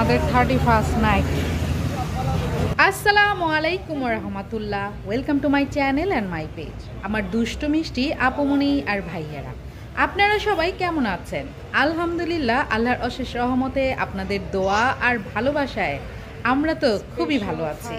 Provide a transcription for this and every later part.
আমাদের 31st night. আসসালামু আলাইকুম রহমতুল্লাহ, welcome to my channel and my page. আমার দুষ্টু মিষ্টি আপুমনি আর ভাইয়ারা, আপনারা সবাই কেমন আছেন? আলহামদুলিল্লাহ, আল্লাহর অশেষ রহমতে আপনাদের দোয়া আর ভালোবাসায় আমরা তো খুবই ভালো আছি।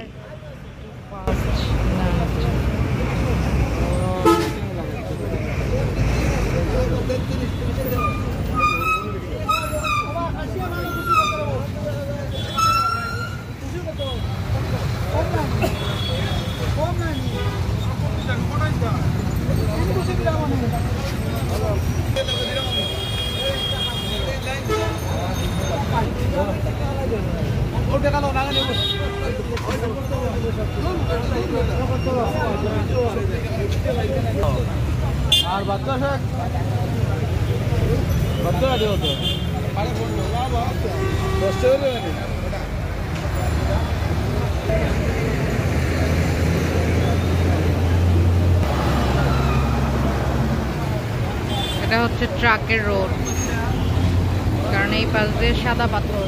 আর বাচ্চা বাচ্চারা দেব তো এটা হচ্ছে ট্রাকের রোড, কারণ এই পাশ দিয়ে সাদা পাথর।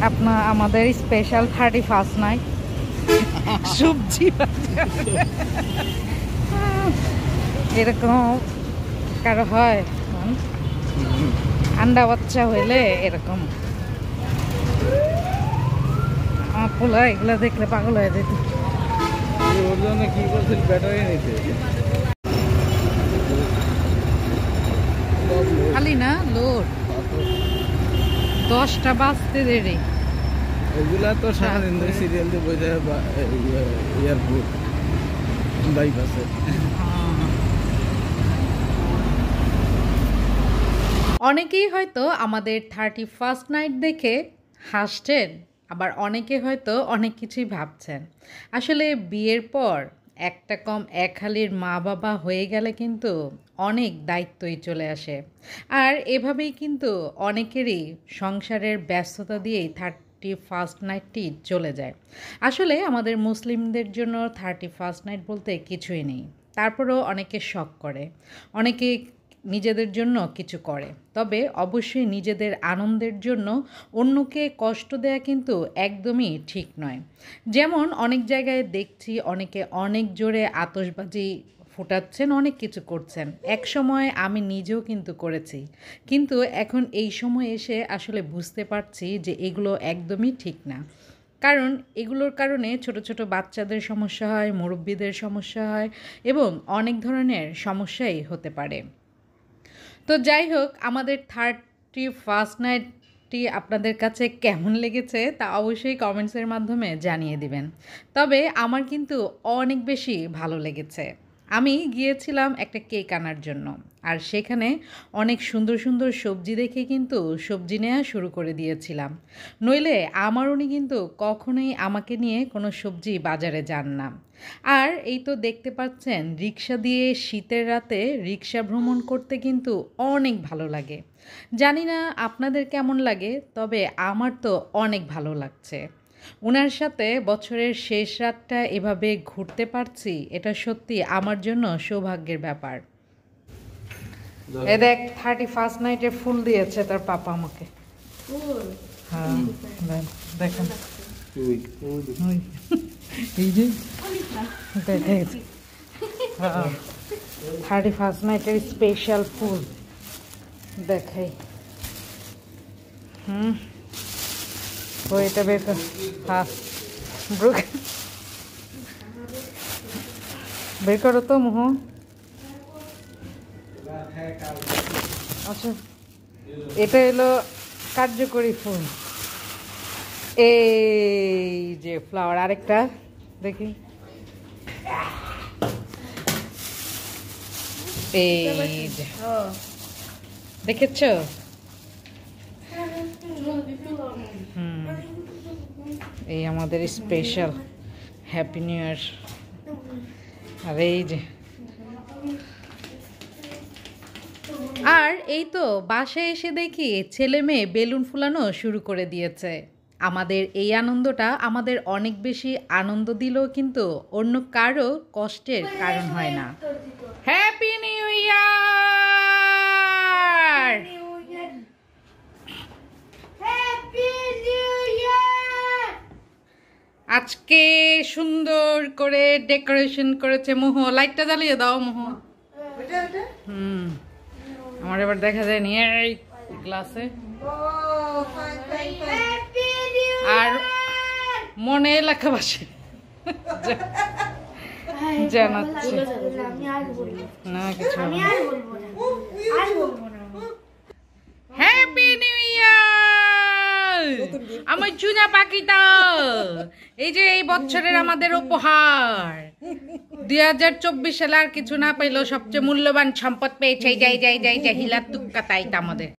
আপনার আমাদের স্পেশাল 31st নাইট সবজি এরকম কারো হয়, আন্ডা বাচ্চা হইলে এরকম। আমার পোলা এগুলা দেখলে পাগল হয়ে যেত। ওর জন্য কি করছিল, ব্যাটারি নিতে খালি না লোড, 10টা বাজতে দেরি। ওগুলা তো সারাদিন ধরে সিরিয়াল দিয়ে বই যায় এয়ারপোর্ট বাইপাসে। অনেকেই হয়তো আমাদের 31st নাইট দেখে হাসছেন, আবার অনেকে হয়তো অনেক কিছুই ভাবছেন। আসলে বিয়ের পর একটা কম এক হালির মা বাবা হয়ে গেলে কিন্তু অনেক দায়িত্বই চলে আসে, আর এভাবেই কিন্তু অনেকেরই সংসারের ব্যস্ততা দিয়েই 31st নাইটটি চলে যায়। আসলে আমাদের মুসলিমদের জন্য 31st নাইট বলতে কিছুই নেই, তারপরেও অনেকে শখ করে, অনেকে নিজেদের জন্য কিছু করে, তবে অবশ্যই নিজেদের আনন্দের জন্য অন্যকে কষ্ট দেয়া কিন্তু একদমই ঠিক নয়। যেমন অনেক জায়গায় দেখছি অনেকে অনেক জোরে আতশবাজি ফুটাচ্ছেন, অনেক কিছু করছেন। এক সময় আমি নিজেও কিন্তু করেছি, কিন্তু এখন এই সময় এসে আসলে বুঝতে পারছি যে এগুলো একদমই ঠিক না। কারণ এগুলোর কারণে ছোট ছোট বাচ্চাদের সমস্যা হয়, মুরব্বিদের সমস্যা হয় এবং অনেক ধরনের সমস্যাই হতে পারে। তো যাই হোক, আমাদের 31st নাইটটি আপনাদের কাছে কেমন লেগেছে তা অবশ্যই কমেন্টসের মাধ্যমে জানিয়ে দিবেন। তবে আমার কিন্তু অনেক বেশি ভালো লেগেছে। আমি গিয়েছিলাম একটা কেক আনার জন্য, আর সেখানে অনেক সুন্দর সুন্দর সবজি দেখে কিন্তু সবজি নেওয়া শুরু করে দিয়েছিলাম। নইলে আমার উনি কিন্তু কখনোই আমাকে নিয়ে কোনো সবজি বাজারে যান না। আর এই তো দেখতে পাচ্ছেন, রিক্সা দিয়ে শীতের রাতে রিক্সা ভ্রমণ করতে কিন্তু অনেক ভালো লাগে। জানি না আপনাদের কেমন লাগে, তবে আমার তো অনেক ভালো লাগছে। ওনার সাথে বছরের শেষ রাতটা এভাবে ঘুরতে পারছি, এটা সত্যি আমার জন্য সৌভাগ্যের ব্যাপার। এ দেখ, 31st নাইটে ফুল দিয়েছে তার পাপা আমাকে। হ্যাঁ দেখেন, এই যে 31st নাইটের স্পেশাল ফুল দেখাই। এটা বের কর। হ্যাঁ, বের করো তো মোহ। আচ্ছা, এটা এলো কার্যকরী ফুল। এই যে ফ্লাওয়ার, আরেকটা দেখি। এই যে দেখেছ? এই আমাদের স্পেশাল হ্যাপি নিউ ইয়ার। আর এই যে, আর এই তো বাসায় এসে দেখি ছেলে মেয়ে বেলুন ফুলানো শুরু করে দিয়েছে। আমাদের এই আনন্দটা আমাদের অনেক বেশি আনন্দ দিলেও কিন্তু অন্য কারো কষ্টের কারণ হয় না। Happy new year! আজকে সুন্দর করে ডেকোরেশন করেছে মোহ। লাইটটা জ্বালিয়ে দাও মোহ। আমার এবার দেখা যায়নি এই গ্লাসে। আর মনে লেখাবাসে জানাচ্ছি না কিছু। হ্যাপি নিউ ইয়ার আমার চুনা পাখিটা। এই যে এই বছরের আমাদের উপহার। 2024 সালে আর কিছু না পাইলেও সবচেয়ে মূল্যবান সম্পদ পেয়েছে হিলার তুক্কা তাইটা আমাদের।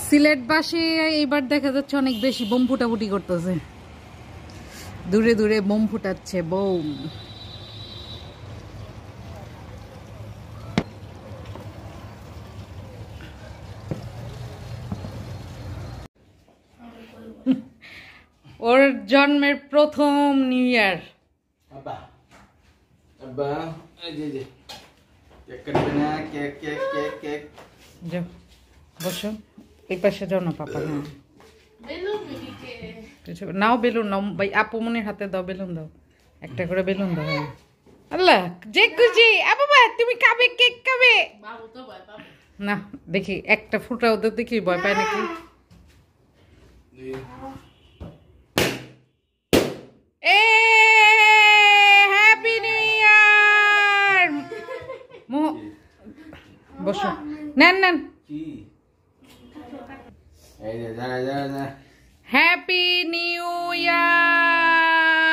সিলেটবাসী এইবার দেখা যাচ্ছে অনেক বেশি বোম ফুটাফুটি করতেছে, দূরে দূরে বোম ফুটাচ্ছে বোম। ওর জন্মের প্রথম নিউ ইয়ার। বসো এই পাশে যাও না পাপা। হ্যাঁ নাও বেলুন নাও ভাই, আপু মনির হাতে দাও বেলুন দাও, একটা করে বেলুন দাও। হ্যাঁ আল্লাহ যে খুশি। বাবা তুমি খাবে কেক খাবে না? দেখি একটা ফুটা ওদের দেখি ভয় পায় নাকি। Happy new year! বসো নেন নেন। Happy new year!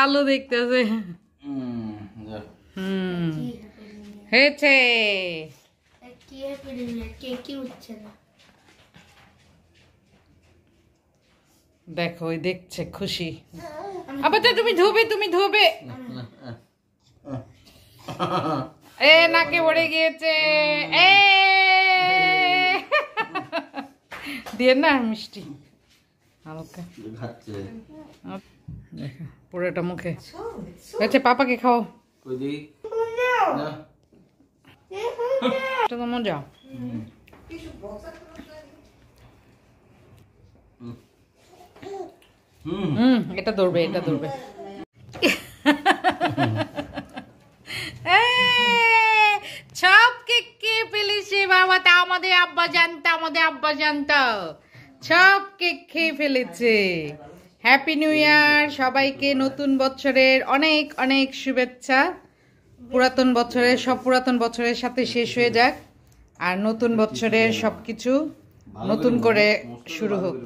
আলো দেখতেছে। হয়েছে দেখো ওই দেখছে খুশি। আবার তো তুমি ধোবে তুমি ধোবে। এ নাকে পড়ে গিয়েছে। এ দিয়ে না মিষ্টি হালকা দেখো পুরোটা মুখে হয়েছে। পাপাকে খাও। এটা তো মজা। এটা ধরবে এটা ধরবে। সব কেক কে ফেলেছে বাবা, তা আমাদের আব্বা জানতো, আমাদের আব্বা জানতো সব কেক খেয়ে ফেলেছে। হ্যাপি নিউ ইয়ার সবাইকে, নতুন বছরের অনেক অনেক শুভেচ্ছা। পুরাতন বছরের সব পুরাতন বছরের সাথে শেষ হয়ে যাক, আর নতুন বছরের সবকিছু নতুন করে শুরু হোক।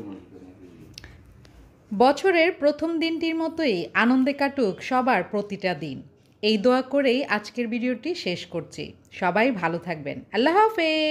বছরের প্রথম দিনটির মতোই আনন্দে কাটুক সবার প্রতিটা দিন, এই দোয়া করেই আজকের ভিডিওটি শেষ করছি। সবাই ভালো থাকবেন। আল্লাহ হাফেজ।